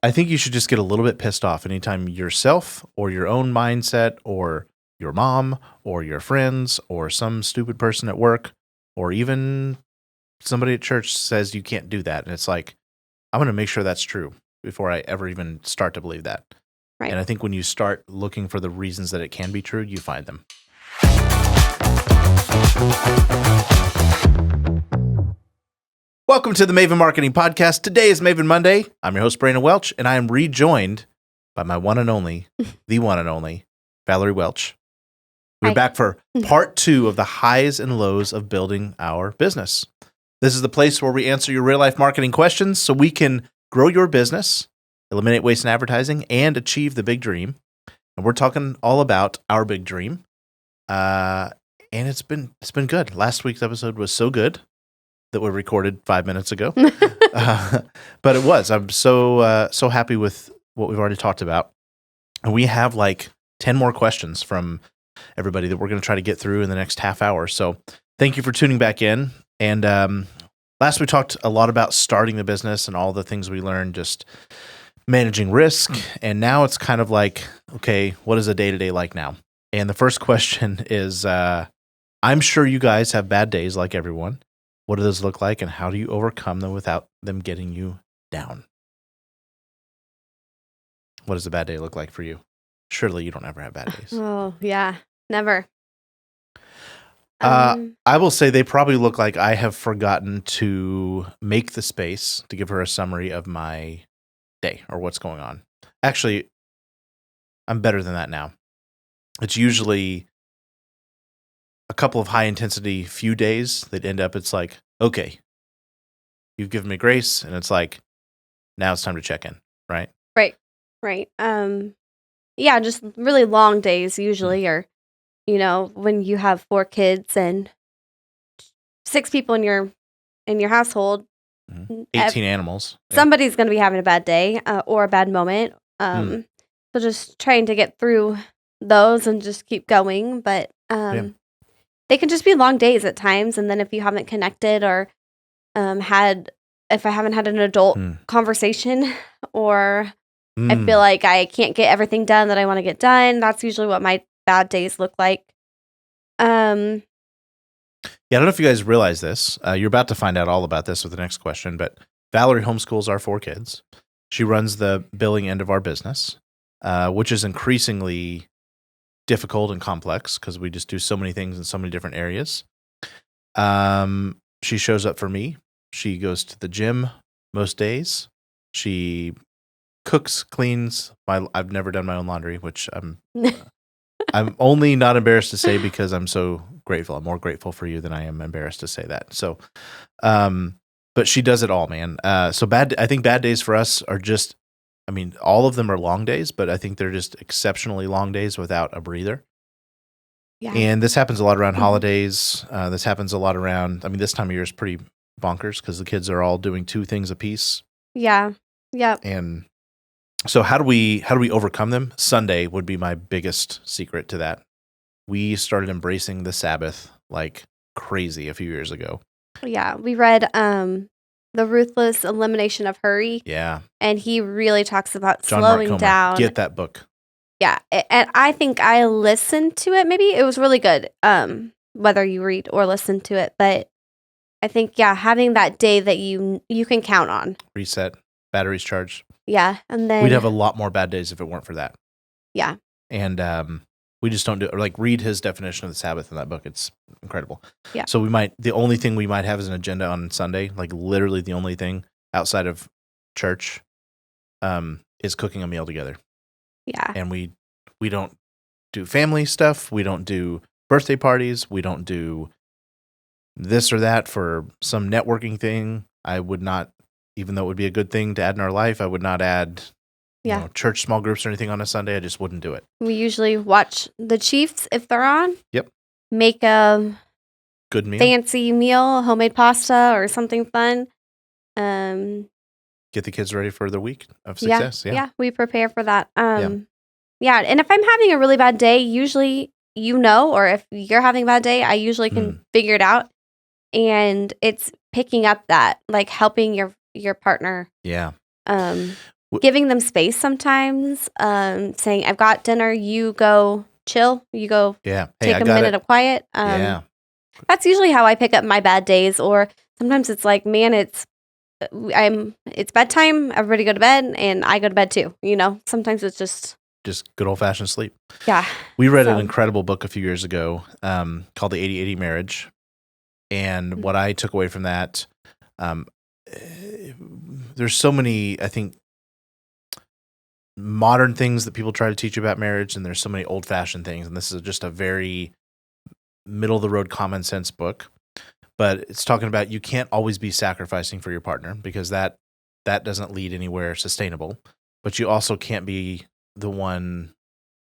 I think you should just get a little bit pissed off anytime yourself or your own mindset or your mom or your friends or some stupid person at work or even somebody at church says you can't do that. And it's like, I'm going to make sure that's true before I ever even start to believe that. Right. And I think when you start looking for the reasons that it can be true, you find them. Welcome to the Maven Marketing Podcast. Today is Maven Monday. I'm your host, Brandon Welch, and I am rejoined by my one and only, the one and only, Valerie Welch. We're Hi. back for part 2 of the highs and lows of building our business. This is the place where we answer your real-life marketing questions so we can grow your business, eliminate waste in advertising, and achieve the big dream. And we're talking all about our big dream. And it's been good. Last week's episode was so good that we recorded 5 minutes ago. But it was. I'm so happy with what we've already talked about. And we have like 10 more questions from everybody that we're going to try to get through in the next half hour. So thank you for tuning back in. And last we talked a lot about starting the business and all the things we learned, just managing risk. And now it's kind of like, okay, what is a day-to-day like now? And the first question is, I'm sure you guys have bad days like everyone. What do those look like, and how do you overcome them without them getting you down? What does a bad day look like for you? Surely you don't ever have bad days. Oh, yeah. Never. I will say they probably look like I have forgotten to make the space to give her a summary of my day or what's going on. Actually, I'm better than that now. It's usually a couple of high-intensity few days that end up, it's like, okay, you've given me grace, and it's like, now it's time to check in, right? Right. Yeah, just really long days usually, or, when you have 4 kids and 6 people in your household, 18 animals. somebody's going to be having a bad day or a bad moment. So just trying to get through those and just keep going. But they can just be long days at times. And then if you haven't connected or if I haven't had an adult conversation, or I feel like I can't get everything done that I want to get done, that's usually what my bad days look like. Yeah, I don't know if you guys realize this. You're about to find out all about this with the next question, but Valerie homeschools our 4 kids. She runs the billing end of our business, which is increasingly difficult and complex because we just do so many things in so many different areas. She shows up for me. She goes to the gym most days. She cooks, cleans. I've never done my own laundry, which I'm only not embarrassed to say because I'm so grateful. I'm more grateful for you than I am embarrassed to say that. So, but she does it all, man. So I think bad days for us are just, all of them are long days, but I think they're just exceptionally long days without a breather. Yeah. And this happens a lot around holidays. This happens a lot around, this time of year is pretty bonkers because the kids are all doing 2 things apiece. Yeah. Yep. And so how do we overcome them? Sunday would be my biggest secret to that. We started embracing the Sabbath like crazy a few years ago. Yeah. We read The Ruthless Elimination of Hurry. Yeah. And he really talks about John slowing Mark Comer. down. Get that book. Yeah. And I think I listened to it. Maybe it was really good, whether you read or listen to it. But I think, having that day that you can count on. Reset. Batteries charged. Yeah. And then we'd have a lot more bad days if it weren't for that. Yeah. And we just don't do it. Or like read his definition of the Sabbath in that book. It's incredible. Yeah. So the only thing we might have as an agenda on Sunday, like literally the only thing outside of church, is cooking a meal together. Yeah. And we don't do family stuff. We don't do birthday parties. We don't do this or that for some networking thing. I would not, even though it would be a good thing to add in our life, I would not add church small groups or anything on a Sunday. I just wouldn't do it. We usually watch the Chiefs if they're on. Yep. Make a good meal, fancy meal, homemade pasta or something fun. Get the kids ready for the week of success. Yeah, we prepare for that. And if I'm having a really bad day, usually or if you're having a bad day, I usually can figure it out. And it's picking up that, like helping your partner. Yeah. giving them space sometimes, saying, I've got dinner, you go chill, you go take a minute of quiet. That's usually how I pick up my bad days. Or sometimes it's like, man, it's bedtime, everybody go to bed, and I go to bed too. Sometimes it's just good old-fashioned sleep. Yeah. We read an incredible book a few years ago called The 80-80 Marriage. And what I took away from that, there's so many, I think, modern things that people try to teach you about marriage, and there's so many old-fashioned things. And this is just a very middle-of-the-road common sense book. But it's talking about you can't always be sacrificing for your partner, because that doesn't lead anywhere sustainable. But you also can't be the one,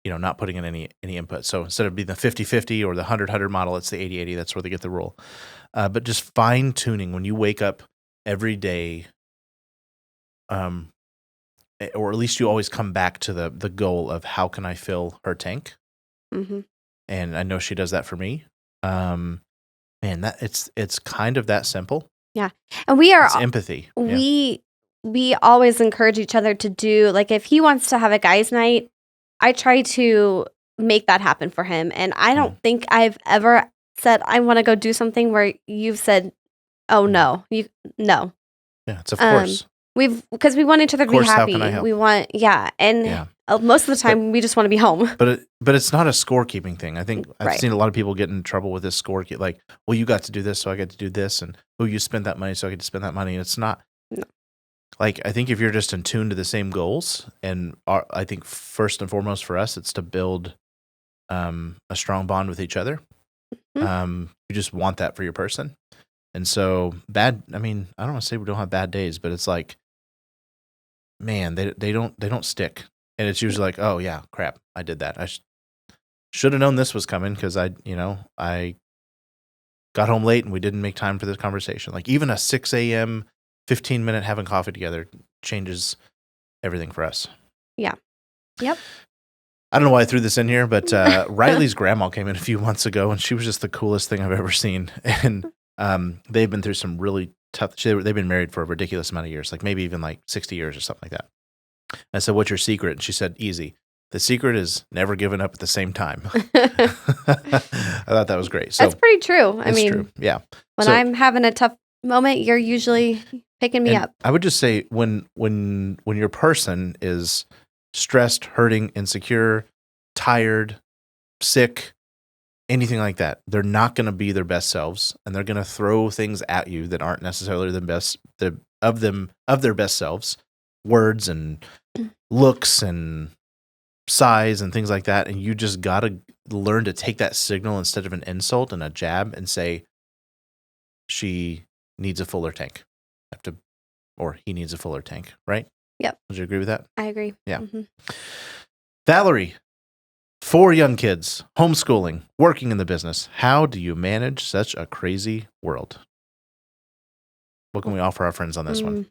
not putting in any input. So instead of being the 50-50 or the 100-100 model, it's the 80-80. That's where they get the rule. But just fine-tuning when you wake up every day, or at least you always come back to the goal of how can I fill her tank? Mm-hmm. And I know she does that for me. Man, that it's kind of that simple. Yeah. And it's empathy. We always encourage each other to do, like, if he wants to have a guys' night, I try to make that happen for him. And I don't think I've ever said, I want to go do something where you've said, oh, no. No. Yeah, it's of course. Because we want each other to be happy. How can I help? We want, and most of the time we just want to be home. But it's not a scorekeeping thing. I think I've seen a lot of people get in trouble with this scorekeep. Like, well, you got to do this, so I get to do this, and you spent that money, so I get to spend that money. And it's not. No. Like, I think if you're just in tune to the same goals, and I think first and foremost for us, it's to build a strong bond with each other. Mm-hmm. You just want that for your person. And so I don't want to say we don't have bad days, but it's like, man, they don't stick. And it's usually like, oh yeah, crap, I did that. I should have known this was coming, because I got home late and we didn't make time for this conversation. Like, even a 6 a.m., 15-minute having coffee together changes everything for us. Yeah. Yep. I don't know why I threw this in here, but Riley's grandma came in a few months ago, and she was just the coolest thing I've ever seen. And they've been through some really tough. They've been married for a ridiculous amount of years, like maybe even like 60 years or something like that. I said, "What's your secret?" And she said, "Easy. The secret is never giving up at the same time." I thought that was great. So that's pretty true. I mean, true. Yeah. When I'm having a tough moment, you're usually picking me up. I would just say when your person is stressed, hurting, insecure, tired, sick, anything like that, they're not going to be their best selves, and they're going to throw things at you that aren't necessarily the best of their best selves, words and looks and size and things like that. And you just got to learn to take that signal instead of an insult and a jab and say, she needs a fuller tank. Or he needs a fuller tank, right? Yep. Would you agree with that? I agree. Yeah. Mm-hmm. Valerie, 4 young kids, homeschooling, working in the business. How do you manage such a crazy world? What can we offer our friends on this one?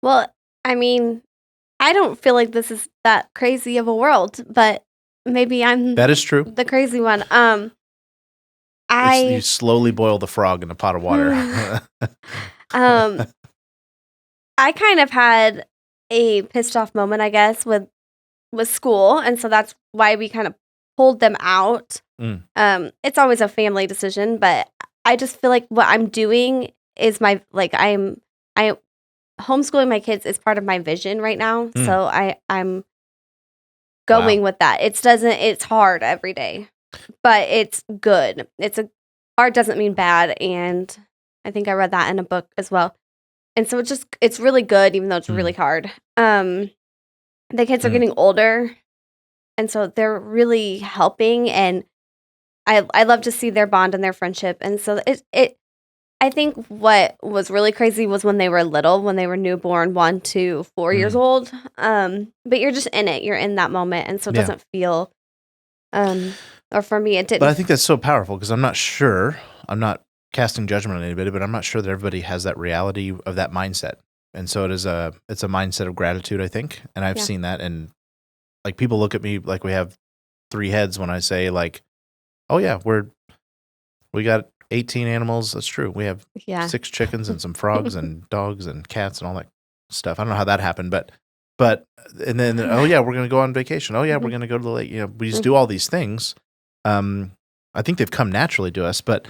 Well, I mean, I don't feel like this is that crazy of a world, but maybe that is true. The crazy one. You slowly boil the frog in a pot of water. I kind of had a pissed off moment, I guess, with school, and so that's why we kind of pulled them out. It's always a family decision, but I just feel like what I'm doing is I homeschooling my kids is part of my vision right now. So I'm going with that. It's hard every day, but it's good. Hard doesn't mean bad, and I think I read that in a book as well. And so it's really good, even though it's really hard. The kids are getting older, and so they're really helping, and I love to see their bond and their friendship. And so I think what was really crazy was when they were little, when they were newborn, 1 to 4 years old. But you're just in it. You're in that moment, and so it doesn't feel. Or for me, it didn't. But I think that's so powerful, because I'm not sure. I'm not casting judgment on anybody, but I'm not sure that everybody has that reality of that mindset. And so it's a mindset of gratitude, I think. And I've seen that. And like, people look at me like we have 3 heads when I say, like, oh yeah, we got 18 animals. That's true. We have 6 chickens and some frogs and dogs and cats and all that stuff. I don't know how that happened, but But and then oh yeah, we're going to go on vacation. Oh yeah, we're Mhm. going to go to the lake. We just Mhm. do all these things. I think they've come naturally to us, but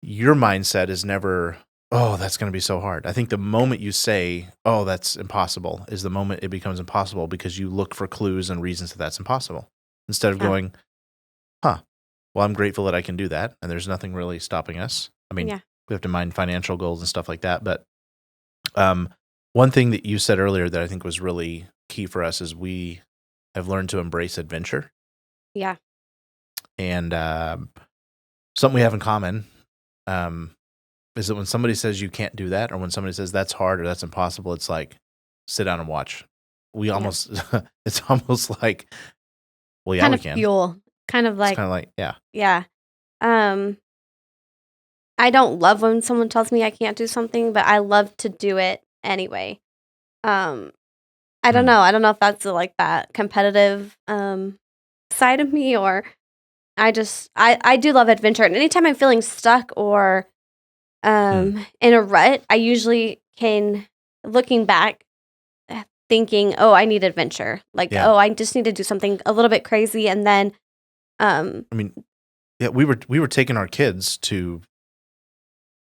your mindset is never, oh, that's going to be so hard. I think the moment you say, oh, that's impossible, is the moment it becomes impossible because you look for clues and reasons that that's impossible. Instead of Yeah. going, huh, well, I'm grateful that I can do that, and there's nothing really stopping us. I mean, Yeah. we have to mind financial goals and stuff like that, but one thing that you said earlier that I think was really key for us is we have learned to embrace adventure. Yeah. And something we have in common is that when somebody says you can't do that, or when somebody says that's hard or that's impossible, it's like, sit down and watch. We Yeah. almost, it's almost like, well, yeah, Kind we of can. fuel. Kind of It's like, kind of like, yeah. yeah. I don't love when someone tells me I can't do something, but I love to do it anyway. Um, I don't Mm, know. I don't know if that's like that competitive side of me, or I do love adventure. And anytime I'm feeling stuck or in a rut, I usually can, looking back, thinking, "Oh, I need adventure." Like, yeah. "Oh, I just need to do something a little bit crazy," and then um I mean, yeah, we were taking our kids to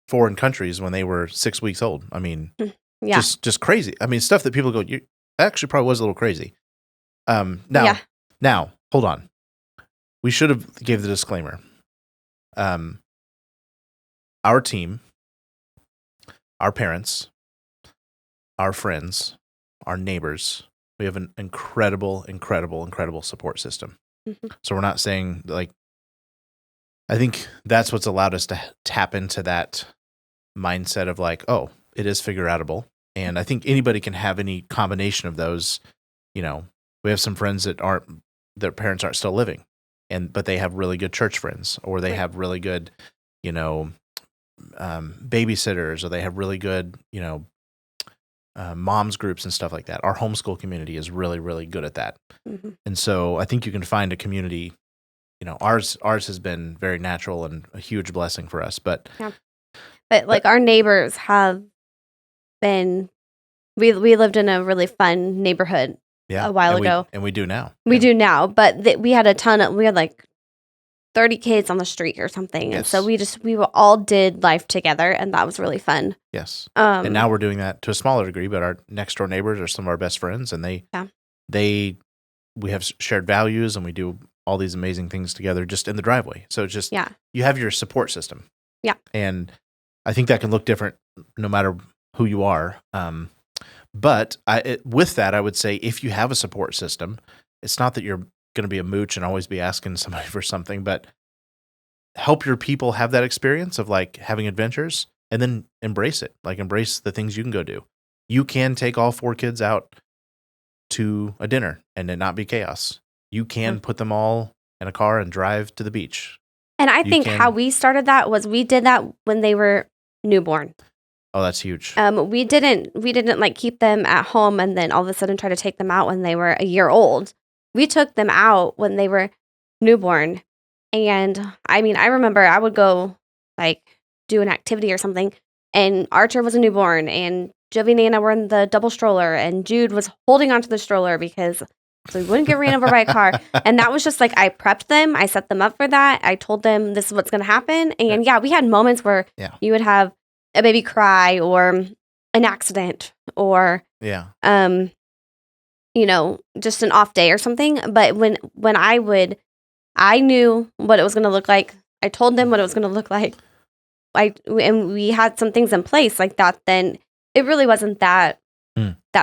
foreign countries when they were 6 weeks old. I mean, yeah. just crazy. I mean, stuff that people go, you actually probably was a little crazy. Yeah. Now, hold on. We should have gave the disclaimer. Um, our team, our parents, our friends, our neighbors, we have an incredible, incredible, incredible support system. Mhm. So we're not saying like, I think that's what's allowed us to tap into that mindset of like, oh, it is figure outable. And I think anybody can have any combination of those. We have some friends that their parents aren't still living, but they have really good church friends, or they Right. have really good, you know, babysitters, or they have really good, moms groups and stuff like that. Our homeschool community is really, really good at that. Mhm. And so I think you can find a community, ours has been very natural and a huge blessing for us. But Yeah. But, like, our neighbors have been we lived in a really fun neighborhood yeah, a while and we ago. and we do now. We Yeah. do now, but we had, like, 30 kids on the street or something, and so Yes. we all did life together, and that was really fun. Yes. And now we're doing that to a smaller degree, but our next door neighbors are some of our best friends, and Yeah. we have shared values, and we do all these amazing things together just in the driveway. So it's just, Yeah. you have your support system. Yeah. And I think that can look different no matter who you are. But with that, I would say if you have a support system, it's not that you're going to be a mooch and always be asking somebody for something, but help your people have that experience of like having adventures, and then embrace it. Like, embrace the things you can go do. You can take all 4 kids out to a dinner and it not be chaos. You can put them all in a car and drive to the beach. And I You think how can. we started that was we did that when they were newborn. Oh, that's huge. We didn't, like, keep them at home and then all of a sudden try to take them out when they were a year old. We took them out when they were newborn, and, I mean, I remember I would go, like, do an activity or something, and Archer was a newborn, and Giovanni and I were in the double stroller, and Jude was holding onto the stroller so he wouldn't get ran over by a car, and that was just, like, I prepped them, I set them up for that, I told them this is what's gonna happen, and, yeah, we had moments where Yeah. you would have a baby cry or an accident or Yeah. just an off day or something. But when I knew what it was going to look like. I told them what it was going to look like. And we had some things in place like that. Then it really wasn't that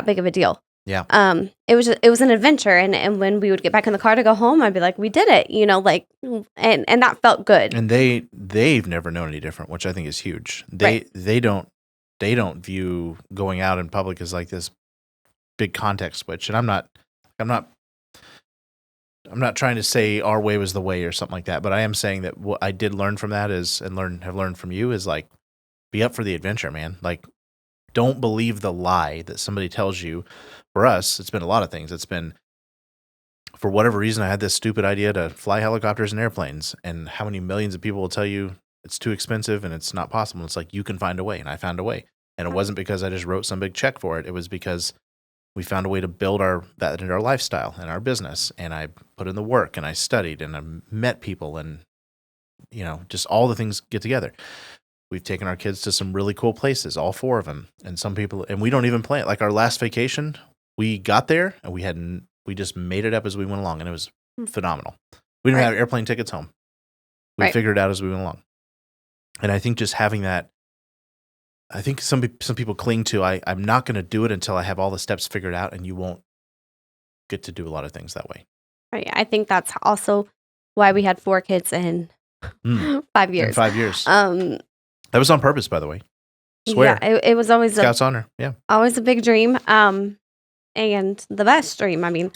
big of a deal. Yeah. It was an adventure, and when we would get back in the car to go home, I'd be like, we did it, like, and that felt good. And they've never known any different, which I think is huge. Right. They don't view going out in public as like this big context switch. And I'm not trying to say our way was the way or something like that, but I am saying that what I did learn from that have learned from you is like, be up for the adventure, man. Like, don't believe the lie that somebody tells you. For us, it's been a lot of things. It's been, for whatever reason, I had this stupid idea to fly helicopters and airplanes, and how many millions of people will tell you it's too expensive and it's not possible. It's like, you can find a way, and I found a way. And it wasn't because I just wrote some big check for it. It was because we found a way to build that into our lifestyle and our business. And I put in the work and I studied and I met people and, just all the things get together. We've taken our kids to some really cool places, all 4 of them. And some people, and we don't even plan it. Like our last vacation, we got there and we just made it up as we went along. And it was phenomenal. We didn't have airplane tickets home. We figured it out as we went along. And I think just having that, I think some people cling to, I'm not going to do it until I have all the steps figured out, and you won't get to do a lot of things that way. Right. I think that's also why we had 4 kids in 5 years. In 5 years. That was on purpose, by the way. Swear. Yeah, it was always Scout's honor. Yeah. Always a big dream. And the best dream. I mean,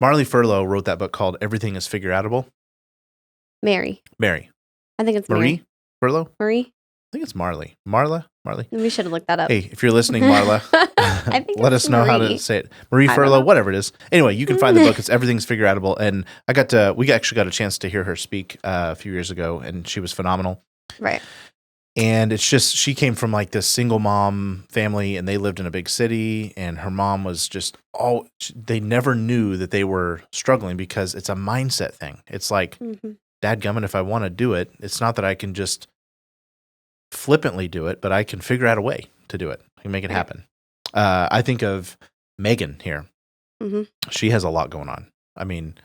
Marley Furlow wrote that book called Everything is Figure-Outable. Mary. I think it's Marie Furlow? Marie? I think it's Marley. Marla? Marley? We should have looked that up. Hey, if you're listening, Marla, I think let us know how to say it. Marie Furlow, whatever it is. Anyway, you can find the book. It's Everything's Figure-Outable. And we actually got a chance to hear her speak a few years ago, and she was phenomenal. Right. And it's just, she came from like this single mom family, and they lived in a big city, and her mom was just they never knew that they were struggling because it's a mindset thing. It's like, dadgummit, if I want to do it, it's not that I can just flippantly do it, but I can figure out a way to do it. I can make it happen. I think of Megan here. She has a lot going on. I mean,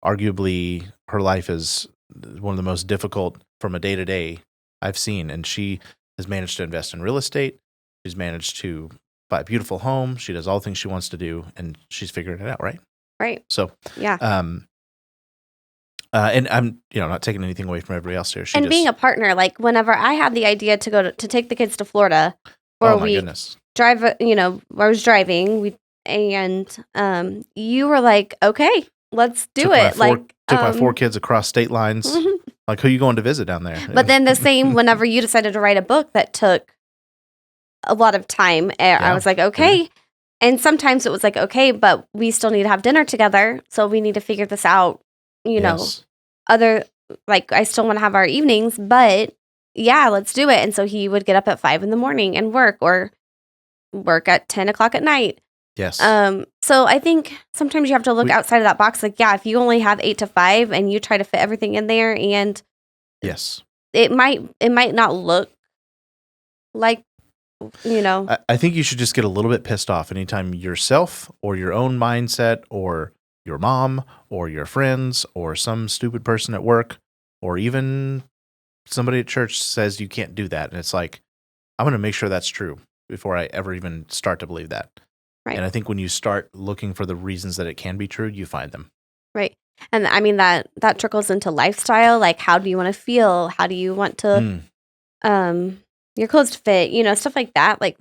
arguably her life is one of the most difficult from a day-to-day I've seen, and she has managed to invest in real estate. She's managed to buy a beautiful home. She does all the things she wants to do, and she's figuring it out, right? Right. So, yeah. And I'm, not taking anything away from everybody else here. Being a partner, like whenever I had the idea to take the kids to Florida, or goodness, drive, I was driving, and you were like, okay, let's do it. Took my 4 kids across state lines. Like, who are you going to visit down there? But then the same, whenever you decided to write a book that took a lot of time, I was like, okay. Mm-hmm. And sometimes it was like, okay, but we still need to have dinner together. So we need to figure this out, yes. I still want to have our evenings, but yeah, let's do it. And so he would get up at 5 a.m. and work, or work at 10 o'clock at night. Yes. So I think sometimes you have to look outside of that box. Like, yeah, if you only have 8 to 5 and you try to fit everything in there, and yes, it might not look like, I think you should just get a little bit pissed off anytime yourself or your own mindset or your mom or your friends or some stupid person at work or even somebody at church says you can't do that. And it's like, I'm going to make sure that's true before I ever even start to believe that. Right. And I think when you start looking for the reasons that it can be true, you find them. Right. And I mean, that trickles into lifestyle. Like, how do you want to feel? How do you want to, your clothes to fit, stuff like that. Like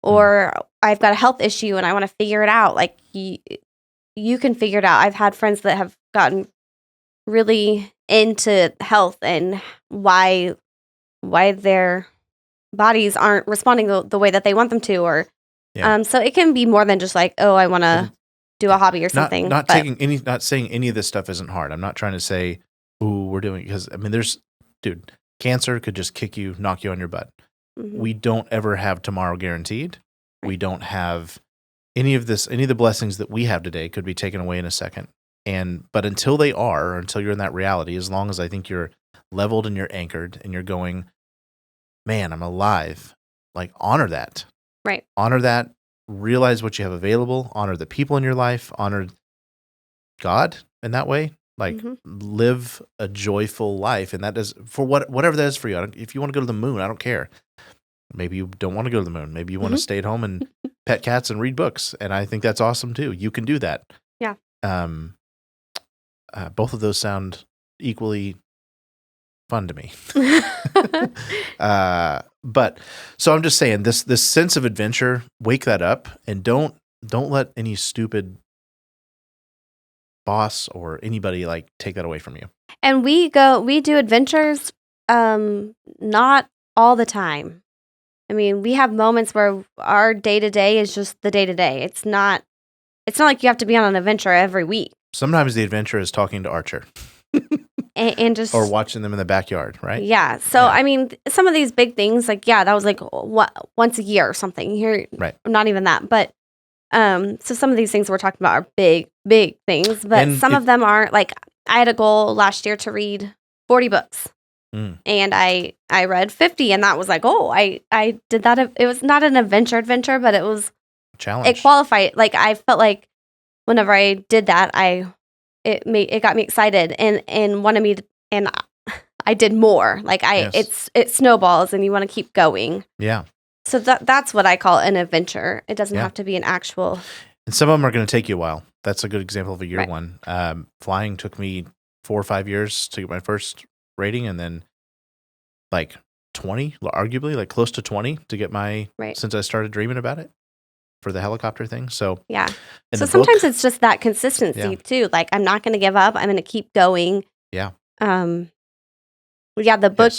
or I've got a health issue and I want to figure it out. Like, you can figure it out. I've had friends that have gotten really into health and why their bodies aren't responding the way that they want them to, or so it can be more than just like, oh, I want to do a hobby or something. Not saying any of this stuff isn't hard. I'm not trying to say, ooh, we're doing, because I mean, cancer could just kick you, knock you on your butt. Mm-hmm. We don't ever have tomorrow guaranteed. Right. We don't have any of the blessings that we have today could be taken away in a second. But until until you're in that reality, as long as I think you're leveled and you're anchored and you're going, man, I'm alive, like, honor that. Right. Honor that. Realize what you have available. Honor the people in your life. Honor God in that way. Like, live a joyful life. And that is for whatever that is for you. If you want to go to the moon, I don't care. Maybe you don't want to go to the moon. Maybe you want to stay at home and pet cats and read books. And I think that's awesome too. You can do that. Yeah. Both of those sound equally fun to me. But so I'm just saying, this sense of adventure, wake that up, and don't let any stupid boss or anybody like take that away from you. And we do adventures, not all the time. I mean, we have moments where our day-to-day is just the day-to-day. It's not like you have to be on an adventure every week. Sometimes the adventure is talking to Archer. and just, or watching them in the backyard, right? Yeah. So, I mean, some of these big things, like, that was like once a year or something. Here, right. Not even that. But So some of these things we're talking about are big, big things, but And some of them aren't. Like I had a goal last year to read 40 books. And I read 50, and that was like, oh, I did that. It was not an adventure, but it was challenge. It qualified. Like I felt like whenever I did that, it got me excited and wanted me to, and I did more. Like it snowballs, and you want to keep going. Yeah. So that's what I call an adventure. It doesn't have to be an actual. And some of them are going to take you a while. That's a good example of a year Right. one. Flying took me 4 or 5 years to get my first rating, and then like 20, arguably like close to 20 to get my, since I started dreaming about it for the helicopter thing. So yeah. So sometimes it's just that consistency too. Like I'm not going to give up. I'm going to keep going. Yeah. The book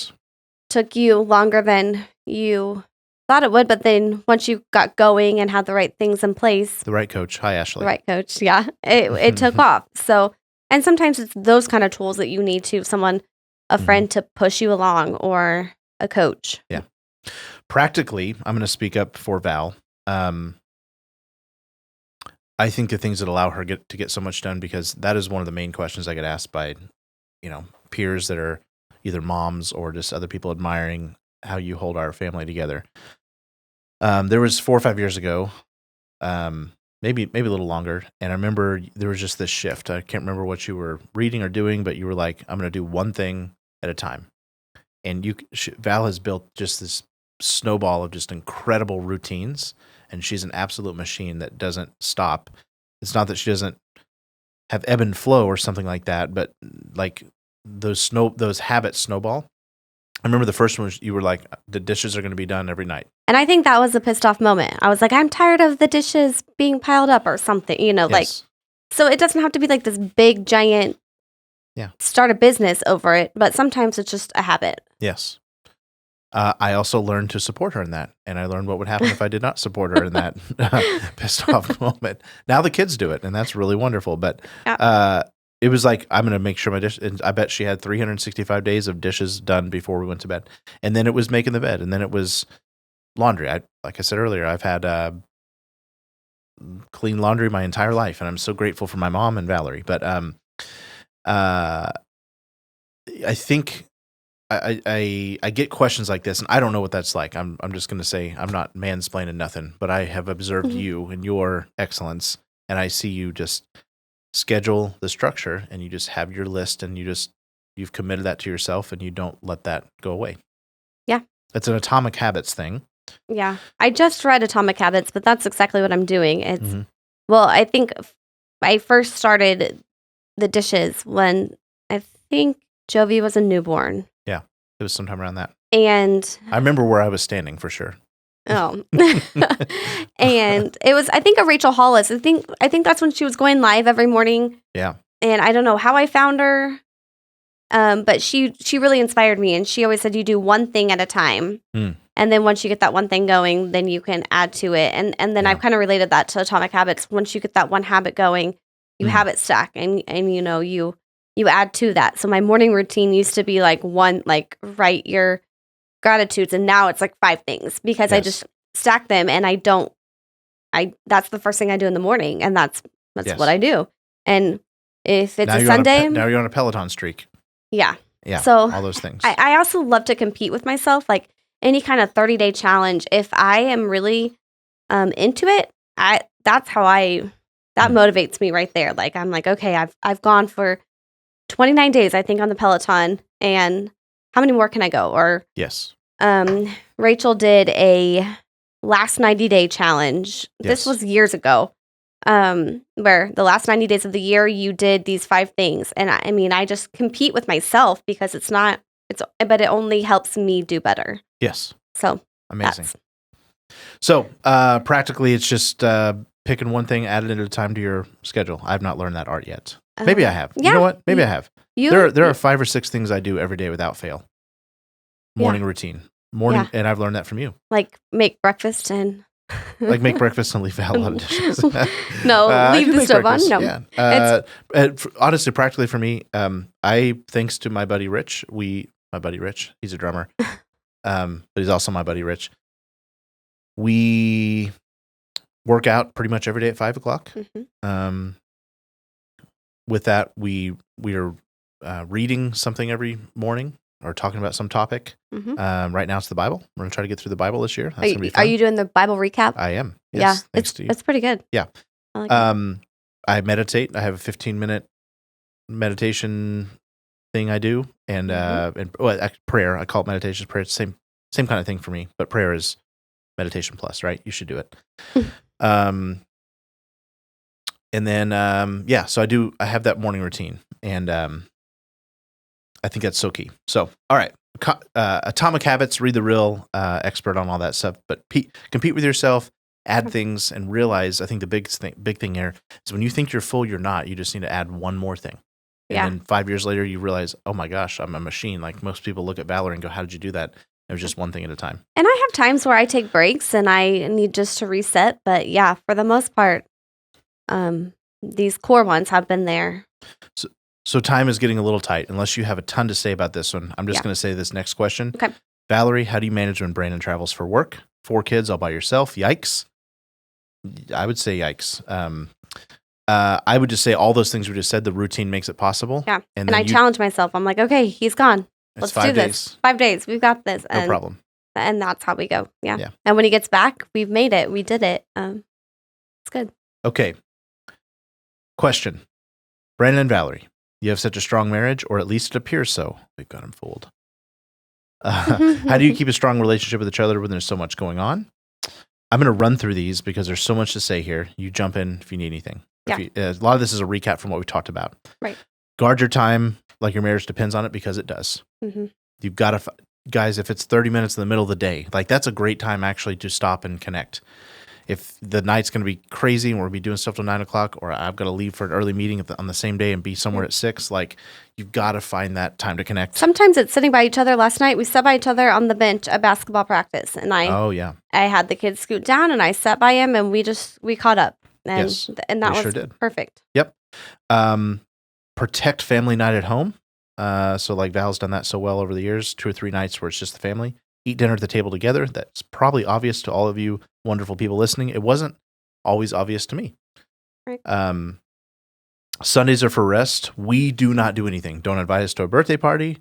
took you longer than you thought it would, but then once you got going and had the right things in place, the right coach. Hi, Ashley. The right coach. Yeah. It took off. So, and sometimes it's those kind of tools that you need to someone, a friend to push you along, or a coach. Yeah. Practically, I'm going to speak up for Val. I think the things that allow her to get so much done, because that is one of the main questions I get asked by, peers that are either moms or just other people admiring how you hold our family together. There was 4 or 5 years ago, maybe a little longer, and I remember there was just this shift. I can't remember what you were reading or doing, but you were like, I'm going to do one thing at a time. And Val has built just this snowball of just incredible routines, and she's an absolute machine that doesn't stop. It's not that she doesn't have ebb and flow or something like that, but like those habits snowball. I remember the first one, you were like, the dishes are going to be done every night. And I think that was a pissed off moment. I was like, I'm tired of the dishes being piled up or something, like, so it doesn't have to be like this big, giant, start a business over it, but sometimes it's just a habit. Yes. I also learned to support her in that, and I learned what would happen if I did not support her in that pissed off moment. Now the kids do it, and that's really wonderful, but it was like, I'm going to make sure my dish, and I bet she had 365 days of dishes done before we went to bed. And then it was making the bed, and then it was laundry. Like I said earlier, I've had clean laundry my entire life, and I'm so grateful for my mom and Valerie. But I think I get questions like this, and I don't know what that's like. I'm just going to say I'm not mansplaining nothing, but I have observed you and your excellence, and I see you just schedule the structure, and you just have your list, and you've committed that to yourself, and you don't let that go away. Yeah. It's an Atomic Habits thing. Yeah. I just read Atomic Habits, but that's exactly what I'm doing. It's well, I think I first started the dishes when I think Jovi was a newborn. Yeah. It was sometime around that. And I remember where I was standing for sure. Oh. And it was, I think, a Rachel Hollis. I think that's when she was going live every morning. Yeah. And I don't know how I found her. But she really inspired me, and she always said you do one thing at a time. And then once you get that one thing going, then you can add to it. And then I've kind of related that to Atomic Habits. Once you get that one habit going, you habit stack, and you add to that. So my morning routine used to be like write your gratitudes, and now it's like 5 things, because I just stack them, and that's the first thing I do in the morning, and that's what I do. And if it's a Sunday, now you're on a Peloton streak. Yeah. So all those things. I also love to compete with myself, like any kind of 30-day challenge. If I am really into it, that's how that motivates me right there. Like I'm like, okay, I've gone for 29 days, I think, on the Peloton, and how many more can I go? Or Rachel did a last 90-day challenge. This was years ago. Where the last 90 days of the year, you did these 5 things. And I mean, I just compete with myself, because but it only helps me do better. Yes. So amazing. So, practically it's just, picking one thing, add it at a time to your schedule. I've not learned that art yet. Maybe I have. You know what? Maybe I have. There are 5 or 6 things I do every day without fail. Morning routine. And I've learned that from you. Like make breakfast and like make breakfast and leave out a lot of dishes. No, leave the stove on. No. Yeah. Honestly, practically for me, thanks to my buddy Rich, he's a drummer, but he's also my buddy Rich. We work out pretty much every day at 5 o'clock. Mm-hmm. With that, we are reading something every morning or talking about some topic. Mm-hmm. Right now it's the Bible. We're going to try to get through the Bible this year. That's going to be fun. Are you doing the Bible recap? I am. Yes, yeah, it's pretty good. Yeah. I like it. I meditate. I have a 15-minute meditation thing I do, and prayer. I call it meditation. Prayer. It's the same kind of thing for me, but prayer is meditation plus, right? You should do it. And then so I have that morning routine, and I think that's so key. So, all right, Atomic Habits. Read the real expert on all that stuff, but compete with yourself. Add things and realize. I think the big thing here is when you think you're full, you're not. You just need to add one more thing. And then 5 years later, you realize, oh my gosh, I'm a machine. Like most people look at Valerie and go, how did you do that? It was just one thing at a time. And I have times where I take breaks and I need just to reset. But yeah, for the most part, these core ones have been there. So time is getting a little tight. Unless you have a ton to say about this one, I'm just going to say this next question. Okay. Valerie, how do you manage when Brandon travels for work? 4 kids all by yourself. Yikes. I would say yikes. I would just say all those things we just said, the routine makes it possible. Yeah. And I challenge myself. I'm like, okay, he's gone. Let's do this. 5 days. We've got this. No problem. And that's how we go. Yeah. And when he gets back, we've made it. We did it. It's good. Okay. Question. Brandon and Valerie, you have such a strong marriage, or at least it appears so. We've got him fooled. How do you keep a strong relationship with each other when there's so much going on? I'm going to run through these because there's so much to say here. You jump in if you need anything. Yeah. A lot of this is a recap from what we talked about. Right. Guard your time like your marriage depends on it, because it does. Mm-hmm. You've got to, guys, if it's 30 minutes in the middle of the day, like that's a great time actually to stop and connect. If the night's going to be crazy and we're going to be doing stuff till 9 o'clock, or I've got to leave for an early meeting on the same day and be somewhere at 6, like you've got to find that time to connect. Sometimes it's sitting by each other. Last night we sat by each other on the bench at basketball practice, and I had the kids scoot down and I sat by him and we caught up. And, yes, and that was sure perfect. Yep. Protect family night at home. So like Val's done that so well over the years, 2 or 3 nights where it's just the family. Eat dinner at the table together. That's probably obvious to all of you wonderful people listening. It wasn't always obvious to me. Right. Sundays are for rest. We do not do anything. Don't invite us to a birthday party.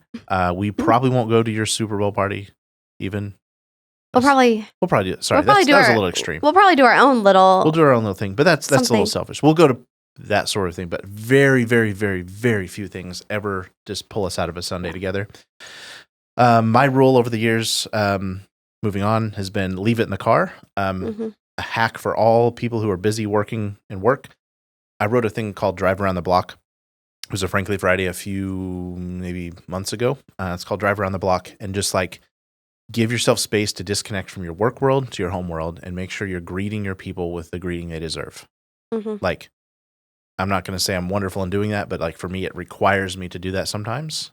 We probably won't go to your Super Bowl party even. We'll probably do. Sorry, that was a little extreme. We'll probably do our own little. We'll do our own little thing, but that's a little selfish. We'll go to that sort of thing, but very, very, very, very few things ever just pull us out of a Sunday together. My rule over the years, moving on, has been leave it in the car. A hack for all people who are busy working and work. I wrote a thing called Drive Around the Block. It was a Frankly Friday a few maybe months ago. It's called Drive Around the Block, and just like give yourself space to disconnect from your work world to your home world, and make sure you're greeting your people with the greeting they deserve. Like, I'm not going to say I'm wonderful in doing that, but like for me, it requires me to do that sometimes.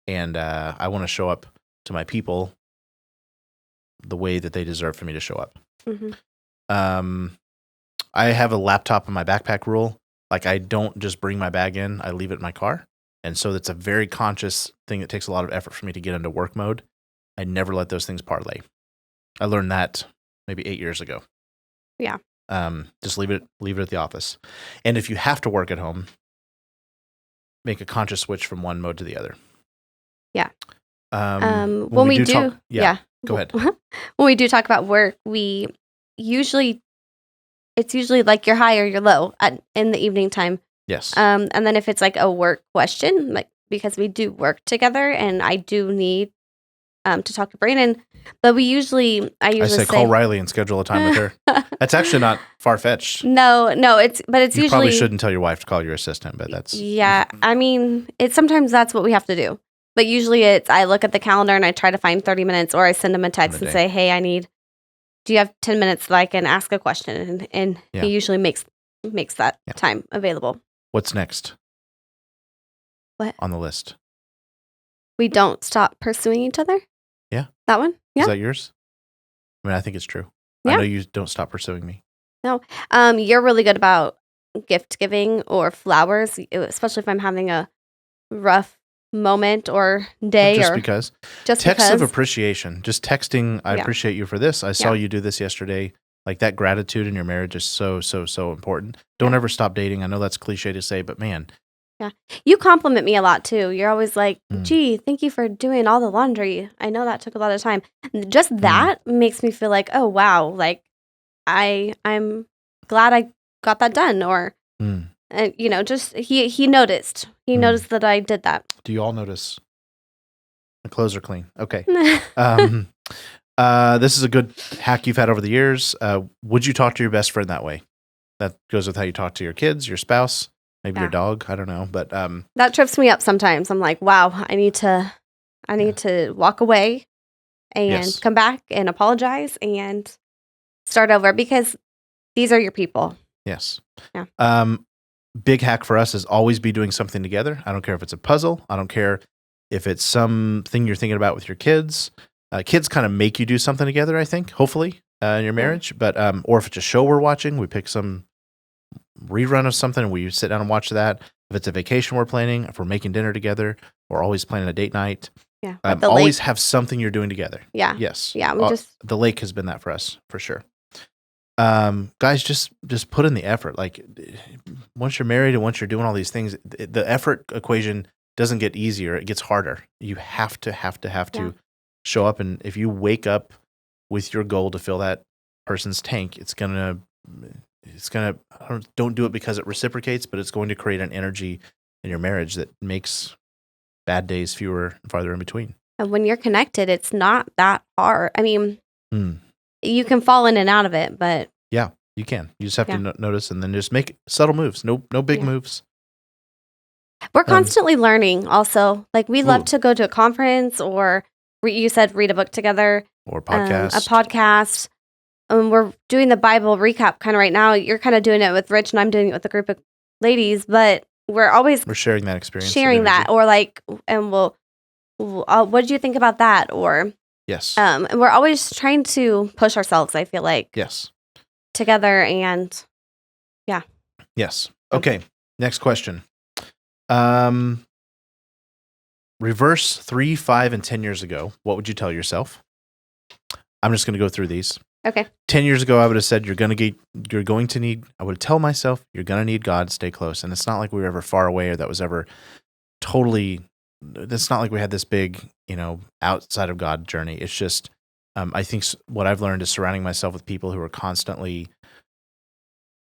And I want to show up to my people the way that they deserve for me to show up. I have a laptop in my backpack rule. Like I don't just bring my bag in, I leave it in my car. And so that's a very conscious thing that takes a lot of effort for me to get into work mode. I never let those things parlay. I learned that maybe 8 years ago. Yeah. Just leave it at the office. And if you have to work at home, make a conscious switch from one mode to the other. Yeah. When we do talk, go ahead. When we do talk about work, it's usually like you're high or you're low in the evening time. Yes. And then if it's like a work question, like because we do work together and I do need to talk to Brandon, but I usually say call Riley and schedule a time with her. That's actually not far fetched. No, it's you usually probably shouldn't tell your wife to call your assistant, but that's I mean, sometimes that's what we have to do. But usually I look at the calendar and I try to find 30 minutes, or I send him a text and say, hey, do you have 10 minutes that I can ask a question? And he usually makes that time available. What's next? What? On the list? We don't stop pursuing each other? Yeah. That one? Yeah. Is that yours? I mean, I think it's true. Yeah. I know you don't stop pursuing me. No. You're really good about gift giving or flowers, especially if I'm having a rough moment or day. Just text of appreciation. Just texting, I appreciate you for this. I saw you do this yesterday. Like that gratitude in your marriage is so, so, so important. Don't ever stop dating. I know that's cliche to say, but man. Yeah. You compliment me a lot too. You're always like, gee, thank you for doing all the laundry. I know that took a lot of time. Just that makes me feel like, oh, wow. Like I'm glad I got that done. Or, just he noticed. He noticed that I did that. Do you all notice? The clothes are clean. Okay. This is a good hack you've had over the years. Would you talk to your best friend that way? That goes with how you talk to your kids, your spouse, maybe your dog. I don't know, but that trips me up sometimes. I'm like, wow, I need to walk away and come back and apologize and start over because these are your people. Yes. Yeah. Big hack for us is always be doing something together. I don't care if it's a puzzle. I don't care if it's something you're thinking about with your kids. Kids kind of make you do something together, I think, hopefully, in your marriage. But or if it's a show we're watching, we pick some rerun of something and we sit down and watch that. If it's a vacation we're planning, if we're making dinner together, we're always planning a date night. Yeah. Always have something you're doing together. Yeah. Yes. Yeah. The lake has been that for us, for sure. Guys, just put in the effort. Like once you're married and once you're doing all these things, the effort equation doesn't get easier. It gets harder. You have to show up. And if you wake up with your goal to fill that person's tank, it's gonna, don't do it because it reciprocates, but it's going to create an energy in your marriage that makes bad days fewer and farther in between. And when you're connected, it's not that hard. I mean, you can fall in and out of it, but yeah, you can. You just have to notice and then just make subtle moves. No big moves. We're constantly learning. Also, like we love to go to a conference, or you said read a book together, or podcast. A podcast. We're doing the Bible recap kind of right now. You're kind of doing it with Rich, and I'm doing it with a group of ladies. But we're sharing that experience, or like, and what did you think about that? Or yes, and we're always trying to push ourselves. I feel like together and yes. Okay, next question. Reverse 3, 5, and 10 years ago. What would you tell yourself? I'm just going to go through these. Okay. 10 years ago, I would have said I would tell myself, you're going to need God, stay close. And it's not like we were ever far away or that was ever totally, it's not like we had this big, outside of God journey. It's just, I think what I've learned is surrounding myself with people who are constantly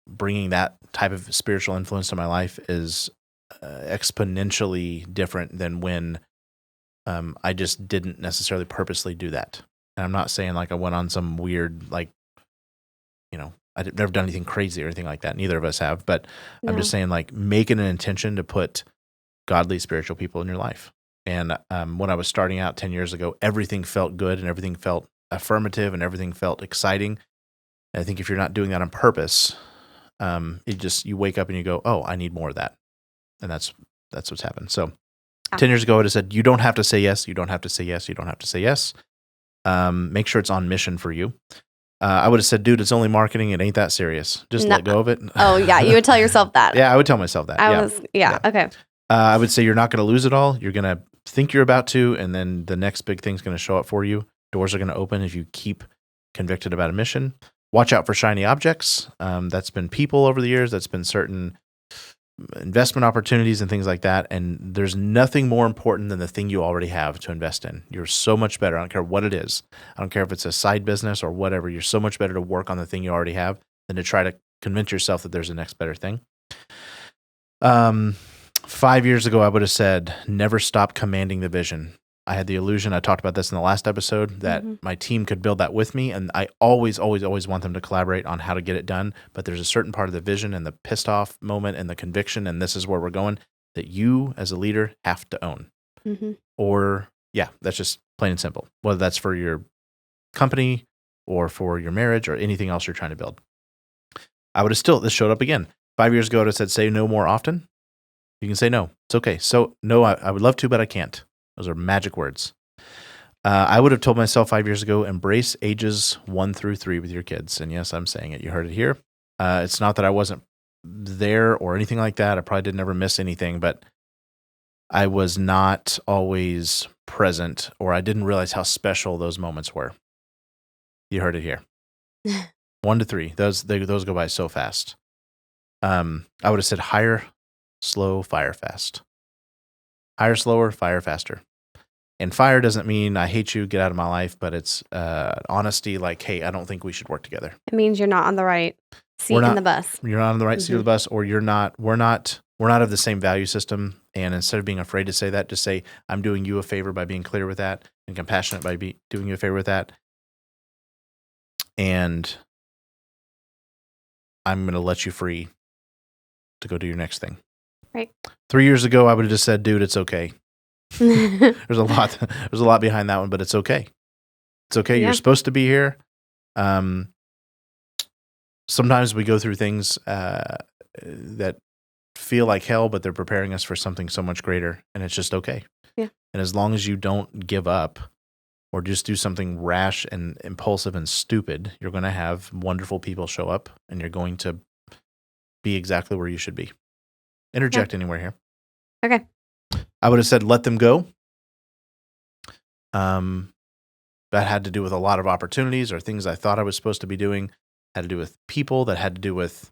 bringing that type of spiritual influence to my life is exponentially different than when I just didn't necessarily purposely do that. And I'm not saying like I went on some weird, like, I've never done anything crazy or anything like that. Neither of us have. But I'm just saying, like, making an intention to put godly spiritual people in your life. And when I was starting out 10 years ago, everything felt good and everything felt affirmative and everything felt exciting. And I think if you're not doing that on purpose, you wake up and you go, oh, I need more of that. And that's what's happened. So 10 years ago, I would have said, you don't have to say yes. You don't have to say yes. You don't have to say yes. Make sure it's on mission for you. I would have said, dude, it's only marketing. It ain't that serious. Just let go of it. Oh, yeah. You would tell yourself that. Yeah, I would tell myself that. Okay. I would say you're not going to lose it all. You're going to think you're about to, and then the next big thing's going to show up for you. Doors are going to open if you keep convicted about a mission. Watch out for shiny objects. That's been people over the years. That's been certain investment opportunities and things like that. And there's nothing more important than the thing you already have to invest in. You're so much better. I don't care what it is. I don't care if it's a side business or whatever. You're so much better to work on the thing you already have than to try to convince yourself that there's a next better thing. 5 years ago, I would have said, never stop commanding the vision. I had the illusion, I talked about this in the last episode, that my team could build that with me. And I always want them to collaborate on how to get it done. But there's a certain part of the vision and the pissed off moment and the conviction, and this is where we're going, that you as a leader have to own. Or, that's just plain and simple. Whether that's for your company or for your marriage or anything else you're trying to build. I would have this showed up again. 5 years ago, I would have said, say no more often. You can say no. It's okay. So, no, I would love to, but I can't. Those are magic words. I would have told myself 5 years ago, embrace ages 1 through 3 with your kids. And yes, I'm saying it. You heard it here. It's not that I wasn't there or anything like that. I probably didn't ever miss anything, but I was not always present, or I didn't realize how special those moments were. You heard it here. 1 to 3. Those go by so fast. I would have said hire, slow, fire fast. Hire slower, fire faster. And fire doesn't mean I hate you, get out of my life, but it's honesty. Like, hey, I don't think we should work together. It means you're not on the right seat in the bus. You're not on the right seat of the bus, or we're not of the same value system. And instead of being afraid to say that, just say, I'm doing you a favor by being clear with that and compassionate by doing you a favor with that. And I'm going to let you free to go do your next thing. Right. 3 years ago, I would have just said, dude, it's okay. There's a lot behind that one, but it's okay. It's okay. Yeah. You're supposed to be here. Sometimes we go through things that feel like hell, but they're preparing us for something so much greater, and it's just okay. Yeah. And as long as you don't give up or just do something rash and impulsive and stupid, you're going to have wonderful people show up, and you're going to be exactly where you should be. Interject anywhere here. Okay. I would have said let them go. That had to do with a lot of opportunities or things I thought I was supposed to be doing. Had to do with people. That had to do with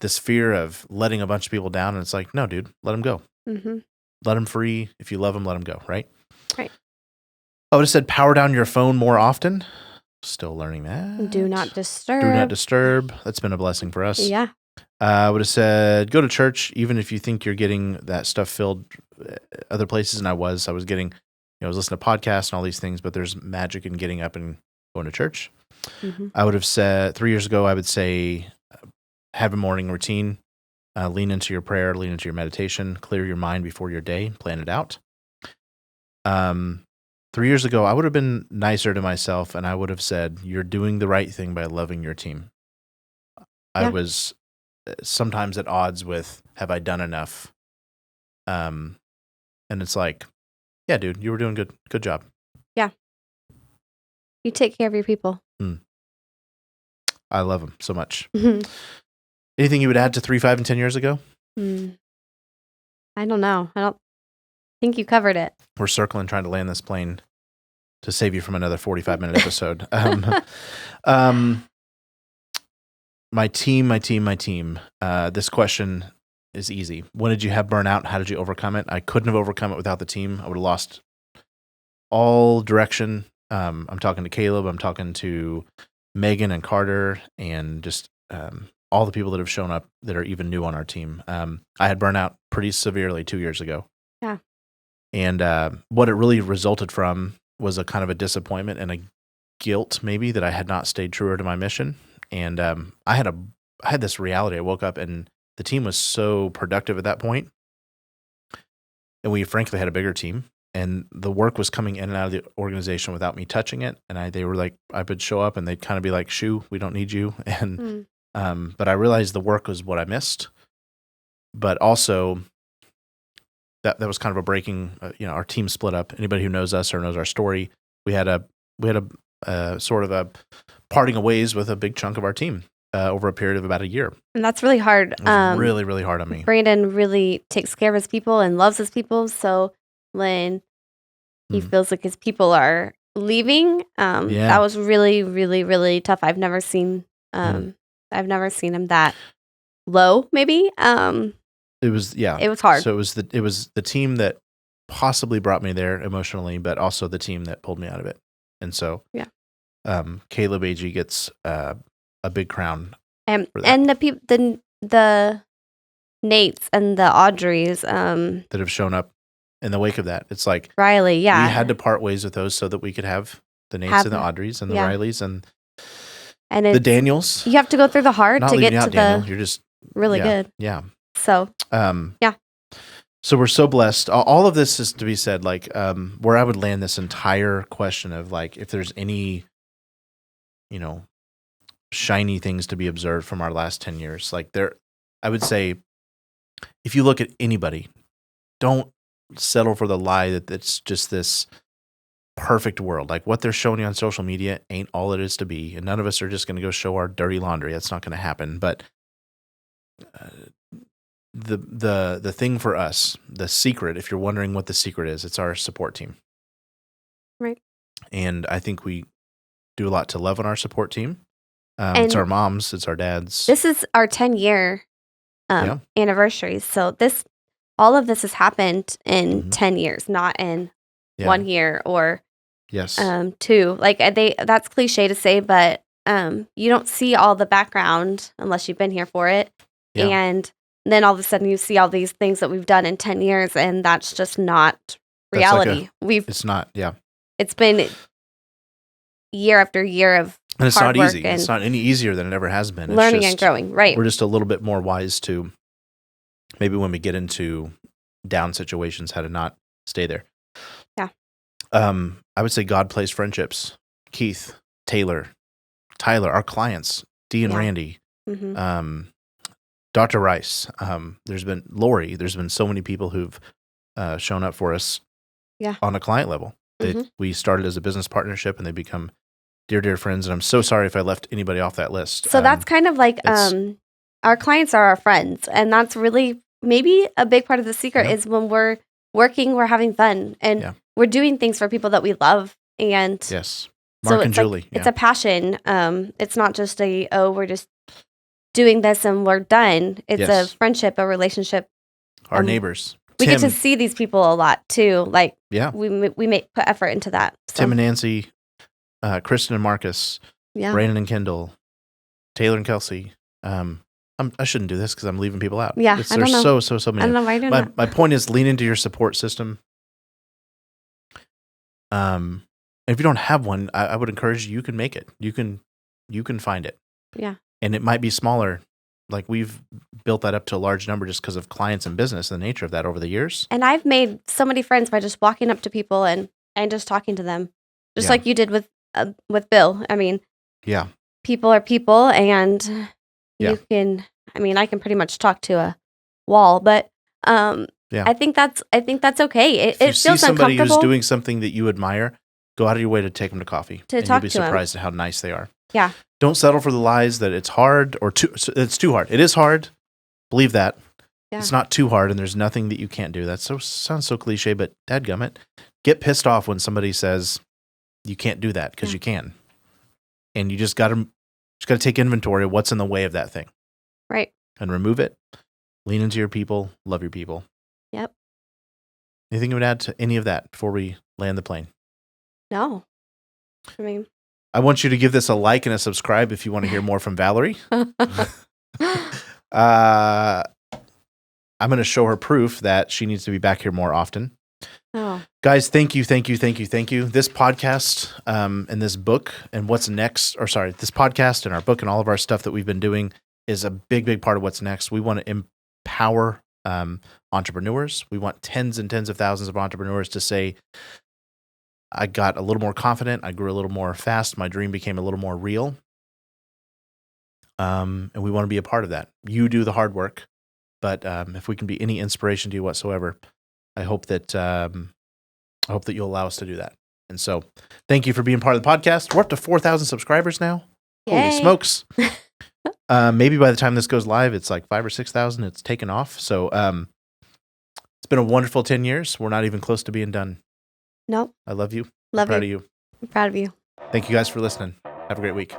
this fear of letting a bunch of people down. And it's like, no, dude, let them go. Mm-hmm. Let them free. If you love them, let them go, right? Right. I would have said power down your phone more often. Still learning that. Do not disturb. Do not disturb. That's been a blessing for us. Yeah. I would have said go to church, even if you think you're getting that stuff filled other places. And I was getting, I was listening to podcasts and all these things, but there's magic in getting up and going to church. Mm-hmm. I would have said 3 years ago, I would say have a morning routine, lean into your prayer, lean into your meditation, clear your mind before your day, plan it out. 3 years ago, I would have been nicer to myself, and I would have said, you're doing the right thing by loving your team. I was sometimes at odds with, have I done enough? And it's like, yeah, dude, you were doing good. Good job. Yeah. You take care of your people. I love them so much. Mm-hmm. Anything you would add to 3, 5, and 10 years ago? I don't know. I don't think you covered it. We're circling, trying to land this plane to save you from another 45-minute episode. My team. This question is easy. When did you have burnout? How did you overcome it? I couldn't have overcome it without the team. I would have lost all direction. I'm talking to Caleb. I'm talking to Megan and Carter and just all the people that have shown up that are even new on our team. I had burnout pretty severely 2 years ago. Yeah. And what it really resulted from was a kind of a disappointment and a guilt maybe that I had not stayed truer to my mission. And I had this reality. I woke up and the team was so productive at that point. And we frankly had a bigger team. And the work was coming in and out of the organization without me touching it. And they were like, I would show up and they'd kind of be like, shoo, we don't need you. And but I realized the work was what I missed. But also that was kind of a breaking, our team split up. Anybody who knows us or knows our story, we had a sort of a parting of ways with a big chunk of our team over a period of about a year. And that's really hard. It was really, really hard on me. Brandon really takes care of his people and loves his people. So when he feels like his people are leaving, that was really, really, really tough. I've never seen him that low, maybe. It was hard. So it was the team that possibly brought me there emotionally, but also the team that pulled me out of it. And so, Caleb AG gets a big crown. And the Nates and the Audreys that have shown up in the wake of that. It's like Riley, we had to part ways with those so that we could have the Nates and the Audreys and the Rileys and the Daniels. You have to go through the hard Not to get out, to Daniel. You're just really good. Yeah. So So we're so blessed. All of this is to be said, like where I would land this entire question of like if there's any, shiny things to be observed from our last 10 years. Like I would say, if you look at anybody, don't settle for the lie that it's just this perfect world. Like what they're showing you on social media ain't all it is to be. And none of us are just going to go show our dirty laundry. That's not going to happen. But the thing for us, the secret, if you're wondering what the secret is, it's our support team. Right. And I think we do a lot to love on our support team. It's our moms. It's our dads. This is our 10-year anniversary. So all of this has happened in 10 years, not in 1 year or 2. Like that's cliche to say, but you don't see all the background unless you've been here for it. Yeah. And then all of a sudden you see all these things that we've done in 10 years, and that's just not reality. It's not, It's been year after year of and it's hard not easy. Work and it's not any easier than it ever has been. It's learning and growing, right? We're just a little bit more wise to maybe when we get into down situations, how to not stay there. Yeah. I would say God plays friendships. Keith, Taylor, Tyler, our clients, Dee and Randy, Dr. Rice. There's been Lori. There's been so many people who've shown up for us on a client level. We started as a business partnership, and they become dear, dear friends. And I'm so sorry if I left anybody off that list. So that's kind of like our clients are our friends. And that's really maybe a big part of the secret is when we're working, we're having fun, and we're doing things for people that we love. And Mark and Julie. It's a passion. It's not just we're just doing this and we're done. It's a friendship, a relationship. Our neighbors. We get to see these people a lot too. Like we put effort into that. So. Tim and Nancy, Kristen and Marcus, Brandon and Kendall, Taylor and Kelsey. I shouldn't do this because I'm leaving people out. Yeah, there's so many. I don't know why you're doing that. My point is lean into your support system. If you don't have one, I would encourage you can make it. You can find it. Yeah. And it might be smaller. Like we've built that up to a large number just because of clients and business and the nature of that over the years. And I've made so many friends by just walking up to people and just talking to them, just like you did with Bill. I mean, people are people, and you can. I mean, I can pretty much talk to a wall, but I think that's okay. It feels uncomfortable. If you see somebody who's doing something that you admire, go out of your way to take them to coffee. And you'll be surprised at how nice they are. Yeah. Don't settle for the lies that it's hard or it's too hard. It is hard. Believe that. Yeah. It's not too hard, and there's nothing that you can't do. That sounds so cliche, but dadgummit, get pissed off when somebody says you can't do that because you can, and you just got to take inventory of what's in the way of that thing, right? And remove it. Lean into your people. Love your people. Yep. Anything you would add to any of that before we land the plane? No. I mean, I want you to give this a like and a subscribe if you want to hear more from Valerie. I'm going to show her proof that she needs to be back here more often. Oh. Guys, thank you. This podcast and this book and what's next, this podcast and our book and all of our stuff that we've been doing is a big, big part of what's next. We want to empower entrepreneurs. We want tens and tens of thousands of entrepreneurs to say, I got a little more confident. I grew a little more fast. My dream became a little more real. And we want to be a part of that. You do the hard work, but if we can be any inspiration to you whatsoever, I hope that you'll allow us to do that. And so, thank you for being part of the podcast. We're up to 4,000 subscribers now. Yay. Holy smokes! Maybe by the time this goes live, it's like 5,000 or 6,000. It's taken off. So, it's been a wonderful 10 years. We're not even close to being done. Nope. I love you. I'm proud of you. I'm proud of you. Thank you guys for listening. Have a great week.